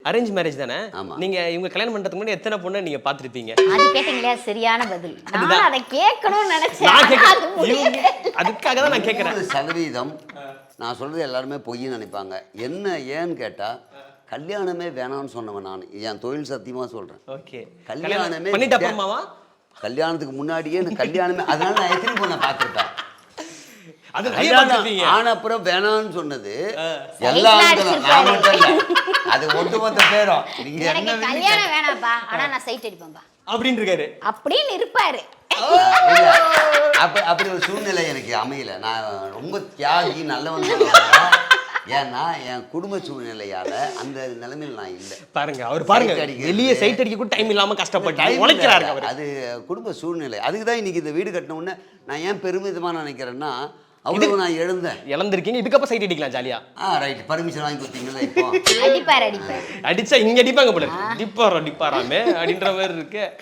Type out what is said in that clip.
Arrange marriage தானே? ஆமா. நீங்க இவங்க கல்யாணம் பண்றதுக்கு முன்னாடி எத்தனை பொண்ணை நீங்க பாத்திருப்பீங்க? அது கேட்டீங்களா சரியான பதில். நான் அதை கேட்கணும்னு நினைச்சேன். நான் அது முடியல. அதுக்காக தான் நான் கேட்கறேன். 100% நான் சொல்றது எல்லாருமே பொய்ன்னு நினைப்பாங்க. என்ன ஏன்னு கேட்டா கல்யாணமே வேணாம்னு சொன்னவன் நான். என் தொழில் சத்தியமா சொல்றேன். ஓகே. கல்யாணமே பண்ணிட்ட அப்புறமாவா? கல்யாணத்துக்கு முன்னாடியே எனக்கு கல்யாணமே, அதனால நான் எத்தனை பொண்ணை பார்த்துருப்பேன். அது நிறைய பார்த்திருப்பீங்க. ஆன அப்புறம் வேணாம்னு சொன்னது எல்லா ஆண்களும், நான் மட்டும் இல்ல, அது ஒட்டுமொத்த பேரும். நீங்க எனக்கு என்ன கல்யாணம் வேணாம்ப்பா, ஆனா நான் சைட் அடிப்பேன்பா அப்படின்னு இருக்காரு. அப்படின்னு இருப்பாரு. இல்ல, அப்படி ஒரு சூழ்நிலை எனக்கு அமையல. நான் ரொம்ப தியாகி நல்லவன் சொல்லுவாங்க. ஏன்னா என் குடும்ப சூழ்நிலையால அந்த நிலைமையில் நான் இல்லை. பாருங்க அவர் பாருங்க, வெளியே சைட் அடிக்க கூட டைம் இல்லாம கஷ்டப்பட்டு உழைக்கிறாரு அவர். அது குடும்ப சூழ்நிலை. அதுக்கு தான் இன்னைக்கு இந்த வீடு கட்டின உடனே நான் ஏன் பெருமிதமா நினைக்கிறேன்னா, அவ்வளவு நான் இழந்திருக்கீங்க. இதுக்கப்புறம் சைட் அடிக்கலாம் ஜாலியா. ரைட், பர்மிஷன் வாங்கி கொடுத்தீங்களா? இப்போ அடிப்பாரு. அடிச்சா இங்க அடிப்பாங்க போல. டிப்பாராமே அப்படின்ற மாதிரி இருக்கு.